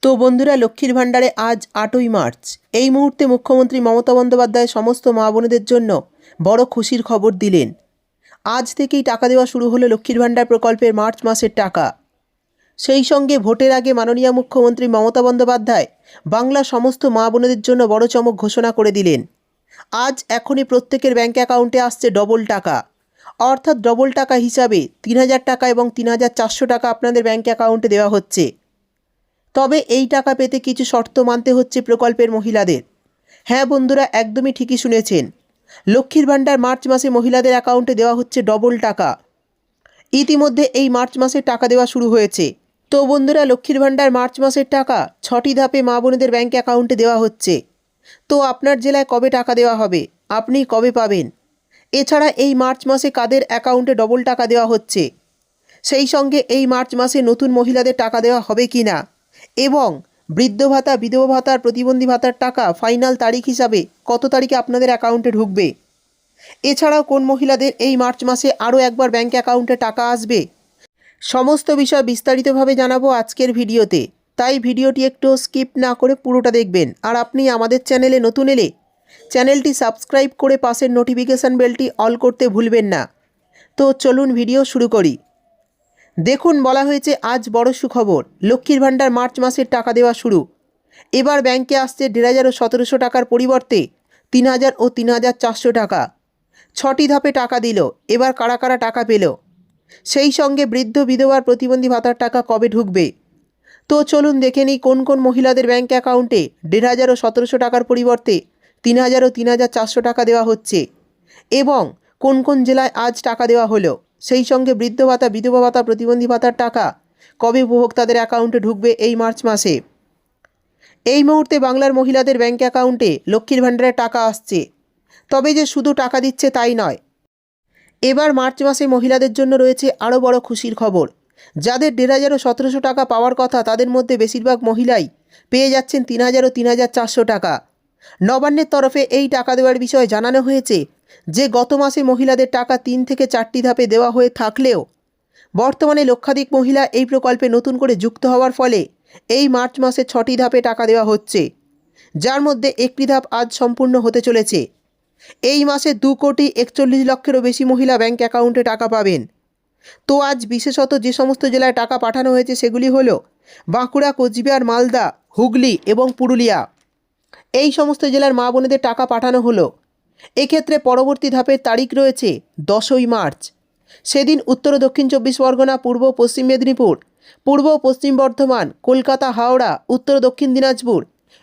তো বন্ধুরা, লক্ষ্মীর ভাণ্ডারে আজ 8ই মার্চ। এই মুহূর্তে মুখ্যমন্ত্রী মমতা বন্দ্যোপাধ্যায় সমস্ত মা বোনেদের জন্য বড় খুশির খবর দিলেন। আজ থেকেই টাকা দেওয়া শুরু হলো লক্ষ্মীর ভাণ্ডার প্রকল্পের মার্চ মাসের টাকা। সেই সঙ্গে ভোটের আগে মাননীয় মুখ্যমন্ত্রী মমতা বন্দ্যোপাধ্যায় বাংলার সমস্ত মা বোনেদের জন্য বড় চমক ঘোষণা করে দিলেন। আজ এখনই প্রত্যেকের ব্যাঙ্ক অ্যাকাউন্টে আসছে ডবল টাকা, অর্থাৎ ডবল টাকা হিসাবে 3000 টাকা এবং 3400 টাকা আপনাদের ব্যাঙ্ক অ্যাকাউন্টে দেওয়া হচ্ছে। তবে এই টাকা পেতে কিছু শর্ত মানতে হচ্ছে প্রকল্পের মহিলাদের। হ্যাঁ বন্ধুরা, একদমই ঠিকই শুনেছেন, লক্ষ্মীর ভাণ্ডার মার্চ মাসে মহিলাদের অ্যাকাউন্টে দেওয়া হচ্ছে ডবল টাকা। ইতিমধ্যে এই মার্চ মাসে টাকা দেওয়া শুরু হয়েছে। তো বন্ধুরা, লক্ষ্মীর ভাণ্ডার মার্চ মাসের টাকা 6টি ধাপে মা বোনেদের ব্যাঙ্ক অ্যাকাউন্টে দেওয়া হচ্ছে। তো আপনার জেলায় কবে টাকা দেওয়া হবে, আপনি কবে পাবেন? এছাড়া এই মার্চ মাসে কাদের অ্যাকাউন্টে ডবল টাকা দেওয়া হচ্ছে, সেই সঙ্গে এই মার্চ মাসে নতুন মহিলাদের টাকা দেওয়া হবে কি না, এবং বৃদ্ধ ভাতা, বিধবা ভাতার, প্রতিবন্ধী ভাতার টাকা ফাইনাল তারিখ হিসাবে কত তারিখে আপনাদের অ্যাকাউন্টে ঢুকবে, এছাড়াও কোন মহিলাদের এই মার্চ মাসে আরও একবার ব্যাঙ্ক অ্যাকাউন্টে টাকা আসবে, সমস্ত বিষয় বিস্তারিতভাবে জানাবো আজকের ভিডিওতে। তাই ভিডিওটি একটু স্কিপ না করে পুরোটা দেখবেন। আর আপনি আমাদের চ্যানেলে নতুন এলে চ্যানেলটি সাবস্ক্রাইব করে পাশের নোটিফিকেশান বেলটি অল করতে ভুলবেন না। তো চলুন ভিডিও শুরু করি। দেখুন, বলা হয়েছে আজ বড় সুখবর, লক্ষ্মীর ভাণ্ডার মার্চ মাসের টাকা দেওয়া শুরু। এবার ব্যাংকে আসছে 1500 ও 1700 টাকার পরিবর্তে 3000 ও 3400 টাকা। 6টি ধাপে টাকা দিল। এবার কারা কারা টাকা পেল, সেই সঙ্গে বৃদ্ধ, বিধবার, প্রতিবন্ধী ভাতার টাকা কবে ঢুকবে। তো চলুন দেখে নিই কোন কোন মহিলাদের ব্যাংক অ্যাকাউন্টে 1500 ও 1700 টাকার পরিবর্তে 3000 ও 3400 টাকা দেওয়া হচ্ছে, এবং কোন কোন জেলায় আজ টাকা দেওয়া হলো। সেই সঙ্গে বৃদ্ধ ভাতা, বিধবা ভাতা, প্রতিবন্ধী ভাতার টাকা কবে উপভোক্তাদের অ্যাকাউন্টে ঢুকবে এই মার্চ মাসে। এই মুহূর্তে বাংলার মহিলাদের ব্যাঙ্ক অ্যাকাউন্টে লক্ষ্মীর ভাণ্ডারের টাকা আসছে। তবে যে শুধু টাকা দিচ্ছে তাই নয়, এবার মার্চ মাসে মহিলাদের জন্য রয়েছে আরও বড় খুশির খবর। যাদের 1500 ও 1700 টাকা পাওয়ার কথা, তাদের মধ্যে বেশিরভাগ মহিলাই পেয়ে যাচ্ছেন 3000 ও 3400 টাকা। নবান্নের তরফে এই টাকা দেওয়ার বিষয়ে জানানো হয়েছে যে গত মাসে মহিলাদের টাকা 3 থেকে 4টি ধাপে দেওয়া হয়ে থাকলেও বর্তমানে লক্ষাধিক মহিলা এই প্রকল্পে নতুন করে যুক্ত হওয়ার ফলে এই মার্চ মাসে 6টি ধাপে টাকা দেওয়া হচ্ছে, যার মধ্যে একটি ধাপ আজ সম্পূর্ণ হতে চলেছে। এই মাসে 2,41,00,000-এরও বেশি মহিলা ব্যাঙ্ক অ্যাকাউন্টে টাকা পাবেন। তো আজ বিশেষত যে সমস্ত জেলায় টাকা পাঠানো হয়েছে সেগুলি হলো বাঁকুড়া, কোচবিহার, মালদা, হুগলি এবং পুরুলিয়া। এই সমস্ত জেলার মা বোনেদের টাকা পাঠানো হলো। এক্ষেত্রে পরবর্তী ধাপের তারিখ রয়েছে 10ই মার্চ। সেদিন উত্তর ও দক্ষিণ 24 পরগনা, পূর্ব ও পশ্চিম মেদিনীপুর, পূর্ব ও পশ্চিম বর্ধমান, কলকাতা, হাওড়া, উত্তর ও দক্ষিণ দিনাজপুর,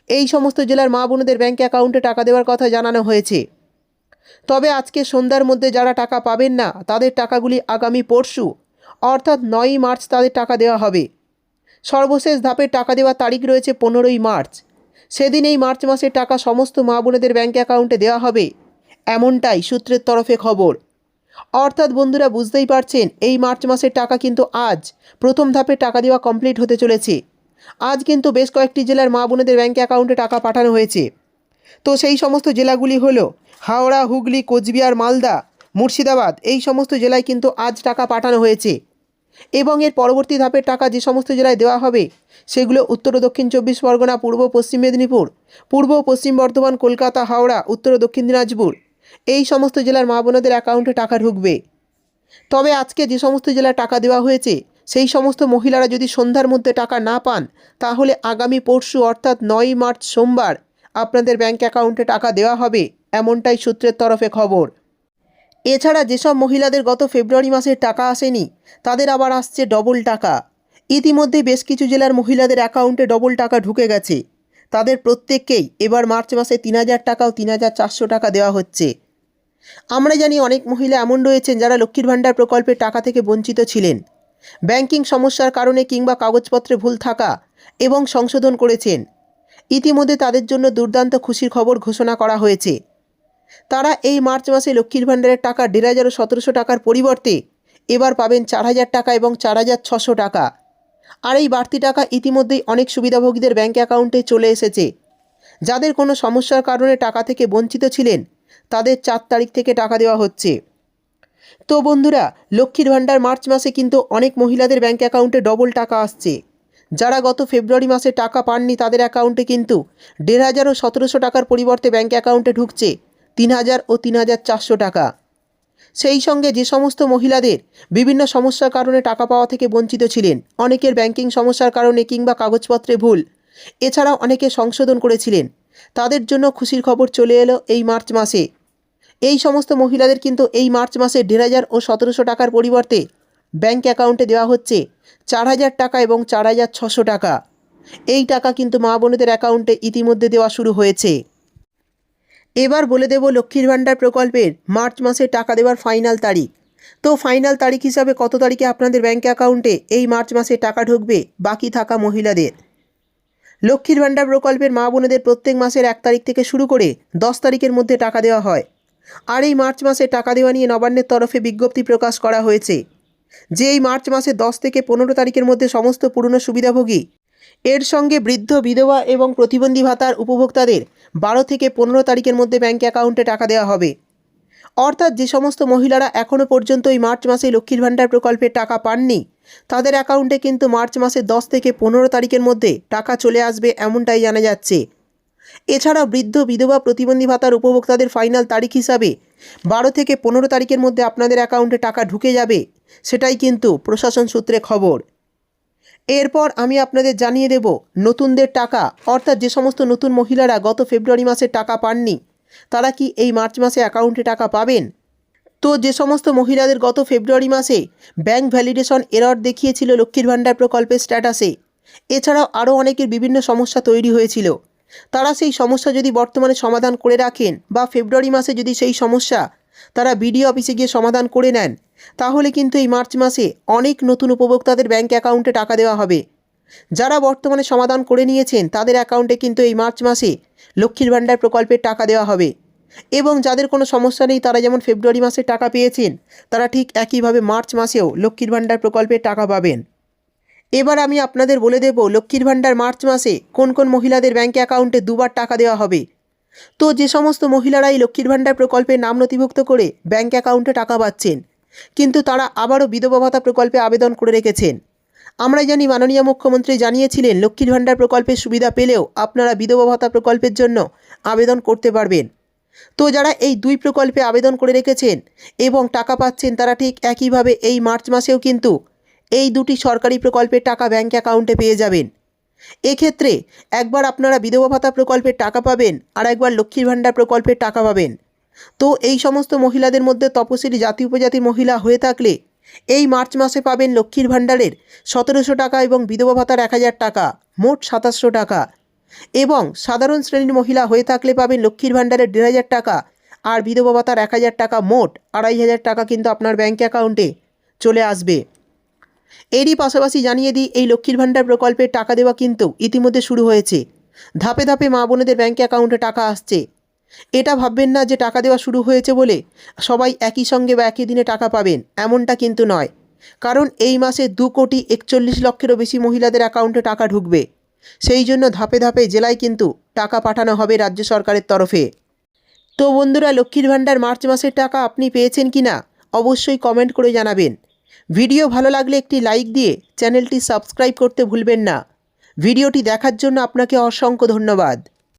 এই সমস্ত জেলার মা বোনেদের ব্যাঙ্ক অ্যাকাউন্টে টাকা দেওয়ার কথা জানানো হয়েছে। তবে আজকে সন্ধ্যার মধ্যে যারা টাকা পাবেন না, তাদের টাকাগুলি আগামী পরশু অর্থাৎ 9ই মার্চ তাদের টাকা দেওয়া হবে। সর্বশেষ ধাপের টাকা দেওয়ার তারিখ রয়েছে 15ই মার্চ। সেদিন এই মার্চ মাসের টাকা সমস্ত মা বোনেদের ব্যাঙ্ক অ্যাকাউন্টে দেওয়া হবে, এমনটাই সূত্রের তরফে খবর। অর্থাৎ বন্ধুরা, বুঝতেই পারছেন এই মার্চ মাসের টাকা কিন্তু আজ প্রথম ধাপে টাকা দেওয়া কমপ্লিট হতে চলেছে। আজ কিন্তু বেশ কয়েকটি জেলার মা বোনেদের ব্যাঙ্ক অ্যাকাউন্টে টাকা পাঠানো হয়েছে। তো সেই সমস্ত জেলাগুলি হলো হাওড়া, হুগলি, কোচবিহার, মালদা, মুর্শিদাবাদ, এই সমস্ত জেলায় কিন্তু আজ টাকা পাঠানো হয়েছে। এবং এর পরবর্তী ধাপের টাকা যে সমস্ত জেলায় দেওয়া হবে সেগুলো উত্তর ও দক্ষিণ 24 পরগনা, পূর্ব পশ্চিম মেদিনীপুর, পূর্ব পশ্চিম বর্ধমান, কলকাতা, হাওড়া, উত্তর ও দক্ষিণ দিনাজপুর, এই সমস্ত জেলার মা বোনেদের অ্যাকাউন্টে টাকা ঢুকবে। তবে আজকে যে সমস্ত জেলায় টাকা দেওয়া হয়েছে সেই সমস্ত মহিলারা যদি সন্ধ্যার মধ্যে টাকা না পান, তাহলে আগামী পরশু অর্থাৎ 9ই মার্চ সোমবার আপনাদের ব্যাঙ্ক অ্যাকাউন্টে টাকা দেওয়া হবে, এমনটাই সূত্রের তরফে খবর। এছাড়া যেসব মহিলাদের গত ফেব্রুয়ারি মাসের টাকা আসেনি, তাদের আবার আসছে ডবল টাকা। ইতিমধ্যে বেশ কিছু জেলার মহিলাদের অ্যাকাউন্টে ডবল টাকা ঢুকে গেছে। তাদের প্রত্যেককেই এবার মার্চ মাসে 3000 টাকা ও 3400 টাকা দেওয়া হচ্ছে। আমরা জানি অনেক মহিলা এমন রয়েছেন যারা লক্ষ্মীর ভাণ্ডার প্রকল্পের টাকা থেকে বঞ্চিত ছিলেন, ব্যাংকিং সমস্যার কারণে কিংবা কাগজপত্রে ভুল থাকা এবং সংশোধন করেছেন। ইতিমধ্যে তাদের জন্য দুর্দান্ত খুশির খবর ঘোষণা করা হয়েছে। তারা এই মার্চ মাসে লক্ষ্মীর ভাণ্ডারের টাকা 1500 ও 1700 টাকার পরিবর্তে এবার পাবেন 4000 টাকা এবং 4600 টাকা। আর এই বাড়তি টাকা ইতিমধ্যেই অনেক সুবিধাভোগীদের ব্যাঙ্ক অ্যাকাউন্টে চলে এসেছে। যাদের কোনো সমস্যার কারণে টাকা থেকে বঞ্চিত ছিলেন, তাদের 4 তারিখ থেকে টাকা দেওয়া হচ্ছে। তো বন্ধুরা, লক্ষ্মীর ভাণ্ডার মার্চ মাসে কিন্তু অনেক মহিলাদের ব্যাঙ্ক অ্যাকাউন্টে ডবল টাকা আসছে, যারা গত ফেব্রুয়ারি মাসে টাকা পাননি তাদের অ্যাকাউন্টে কিন্তু 1,500 ও 1,700 টাকার পরিবর্তে ব্যাঙ্ক অ্যাকাউন্টে ঢুকছে 3,000 ও 3,400 টাকা। সেই সঙ্গে যে সমস্ত মহিলাদের বিভিন্ন সমস্যার কারণে টাকা পাওয়া থেকে বঞ্চিত ছিলেন, অনেকের ব্যাংকিং সমস্যার কারণে কিংবা কাগজপত্রে ভুল, এছাড়াও অনেকে সংশোধন করেছিলেন, তাদের জন্য খুশির খবর চলে এলো এই মার্চ মাসে। এই সমস্ত মহিলাদের কিন্তু এই মার্চ মাসে 1,500 ও 1,700 টাকার পরিবর্তে ব্যাঙ্ক অ্যাকাউন্টে দেওয়া হচ্ছে 4,000 টাকা এবং 4,600 টাকা। এই টাকা কিন্তু মা বোনেদের অ্যাকাউন্টে ইতিমধ্যে দেওয়া শুরু হয়েছে। এবার বলে দেব লক্ষ্মীর ভাণ্ডার প্রকল্পের মার্চ মাসে টাকা দেওয়ার ফাইনাল তারিখ। তো ফাইনাল তারিখ হিসাবে কত তারিখে আপনাদের ব্যাঙ্ক অ্যাকাউন্টে এই মার্চ মাসে টাকা ঢুকবে বাকি থাকা মহিলাদের? লক্ষ্মীর ভাণ্ডার প্রকল্পের মা বোনেদের প্রত্যেক মাসের 1 তারিখ থেকে শুরু করে 10 তারিখের মধ্যে টাকা দেওয়া হয়। আর এই মার্চ মাসে টাকা দেওয়া নিয়ে নবান্নের তরফে বিজ্ঞপ্তি প্রকাশ করা হয়েছে যে এই মার্চ মাসে 10 থেকে 15 তারিখের মধ্যে সমস্ত পুরনো সুবিধাভোগী, এর সঙ্গে বৃদ্ধ, বিধবা এবং প্রতিবন্ধী ভাতার উপভোক্তাদের 12 থেকে 15 তারিখের মধ্যে ব্যাঙ্ক অ্যাকাউন্টে টাকা দেওয়া হবে। অর্থাৎ যে সমস্ত মহিলারা এখনও পর্যন্ত এই মার্চ মাসে লক্ষ্মীর ভাণ্ডার প্রকল্পের টাকা পাননি, তাদের অ্যাকাউন্টে কিন্তু মার্চ মাসে 10 থেকে 15 তারিখের মধ্যে টাকা চলে আসবে, এমনটাই জানা যাচ্ছে। এছাড়াও বৃদ্ধ, বিধবা, প্রতিবন্ধী ভাতার উপভোক্তাদের ফাইনাল তারিখ হিসাবে 12 থেকে 15 তারিখের মধ্যে আপনাদের অ্যাকাউন্টে টাকা ঢুকে যাবে, সেটাই কিন্তু প্রশাসন সূত্রে খবর। এরপর আমি আপনাদের জানিয়ে দেব নতুনদের টাকা, অর্থাৎ যে সমস্ত নতুন মহিলারা গত ফেব্রুয়ারি মাসে টাকা পাননি তারা কি এই মার্চ মাসে অ্যাকাউন্টে টাকা পাবেন? তো যে সমস্ত মহিলাদের গত ফেব্রুয়ারি মাসে ব্যাঙ্ক ভ্যালিডেশন এরর দেখিয়েছিল লক্ষ্মীর ভাণ্ডার প্রকল্পের স্ট্যাটাসে, এছাড়াও আরও অনেকের বিভিন্ন সমস্যা তৈরি হয়েছিল, তারা সেই সমস্যা যদি বর্তমানে সমাধান করে রাখেন বা ফেব্রুয়ারি মাসে যদি সেই সমস্যা তারা বিডিও অফিসে গিয়ে সমাধান করে নেন, তাহলে কিন্তু এই মার্চ মাসে অনেক নতুন উপভোক্তাদের ব্যাঙ্ক অ্যাকাউন্টে টাকা দেওয়া হবে। যারা বর্তমানে সমাধান করে নিয়েছেন তাদের অ্যাকাউন্টে কিন্তু এই মার্চ মাসে লক্ষ্মীর ভাণ্ডার প্রকল্পের টাকা দেওয়া হবে। এবং যাদের কোনো সমস্যা নেই, তারা যেমন ফেব্রুয়ারি মাসে টাকা পেয়েছেন, তারা ঠিক একইভাবে মার্চ মাসেও লক্ষ্মীর ভাণ্ডার প্রকল্পের টাকা পাবেন। এবার আমি আপনাদের বলে দেব লক্ষ্মীর ভাণ্ডার মার্চ মাসে কোন কোন মহিলাদের ব্যাঙ্ক অ্যাকাউন্টে 2 বার টাকা দেওয়া হবে। তো যে সমস্ত মহিলারাই লক্ষ্মীর ভাণ্ডার প্রকল্পে নাম নথিভুক্ত করে ব্যাঙ্ক অ্যাকাউন্টে টাকা পাচ্ছেন, কিন্তু তারা আবারও বিধবা ভাতা প্রকল্পে আবেদন করে রেখেছেন। আমরা জানি মাননীয় মুখ্যমন্ত্রী জানিয়েছিলেন লক্ষ্মীর ভাণ্ডার প্রকল্পের সুবিধা পেলেও আপনারা বিধবা ভাতা প্রকল্পের জন্য আবেদন করতে পারবেন। তো যারা এই 2 প্রকল্পে আবেদন করে রেখেছেন এবং টাকা পাচ্ছেন, তারা ঠিক একইভাবে এই মার্চ মাসেও কিন্তু এই 2টি সরকারি প্রকল্পের টাকা ব্যাঙ্ক অ্যাকাউন্টে পেয়ে যাবেন। এক্ষেত্রে একবার আপনারা বিধবা ভাতা প্রকল্পের টাকা পাবেন, আর একবার লক্ষ্মীর ভাণ্ডার প্রকল্পের টাকা পাবেন। তো এই সমস্ত মহিলাদের মধ্যে তপশিলি জাতি উপজাতি মহিলা হয়ে থাকলে এই মার্চ মাসে পাবেন লক্ষ্মীর ভাণ্ডারের 1,700 টাকা এবং বিধবা ভাতার 1,000 টাকা, মোট 2,700 টাকা। এবং সাধারণ শ্রেণীর মহিলা হয়ে থাকলে পাবেন লক্ষ্মীর ভাণ্ডারের 1,500 টাকা আর বিধবা ভাতার 1,000 টাকা, মোট 2,500 টাকা কিন্তু আপনার ব্যাঙ্ক অ্যাকাউন্টে চলে আসবে। এরই পাশাপাশি জানিয়ে দিই এই লক্ষ্মীর ভাণ্ডার প্রকল্পের টাকা দেওয়া কিন্তু ইতিমধ্যে শুরু হয়েছে। ধাপে ধাপে মা বোনেদের ব্যাঙ্ক অ্যাকাউন্টে টাকা আসছে। এটা ভাববেন না যে টাকা দেওয়া শুরু হয়েছে বলে সবাই একই সঙ্গে বা একই দিনে টাকা পাবেন, এমনটা কিন্তু নয়। কারণ এই মাসে 2,41,00,000-এরও বেশি মহিলাদের অ্যাকাউন্টে টাকা ঢুকবে। সেই জন্য ধাপে ধাপে জেলায় কিন্তু টাকা পাঠানো হবে রাজ্য সরকারের তরফে। তো বন্ধুরা, লক্ষ্মীর ভাণ্ডার মার্চ মাসের টাকা আপনি পেয়েছেন কি না অবশ্যই কমেন্ট করে জানাবেন। ভিডিও ভালো লাগলে একটি লাইক দিয়ে চ্যানেলটি সাবস্ক্রাইব করতে ভুলবেন না। ভিডিওটি দেখার জন্য আপনাকে অসংখ্য ধন্যবাদ।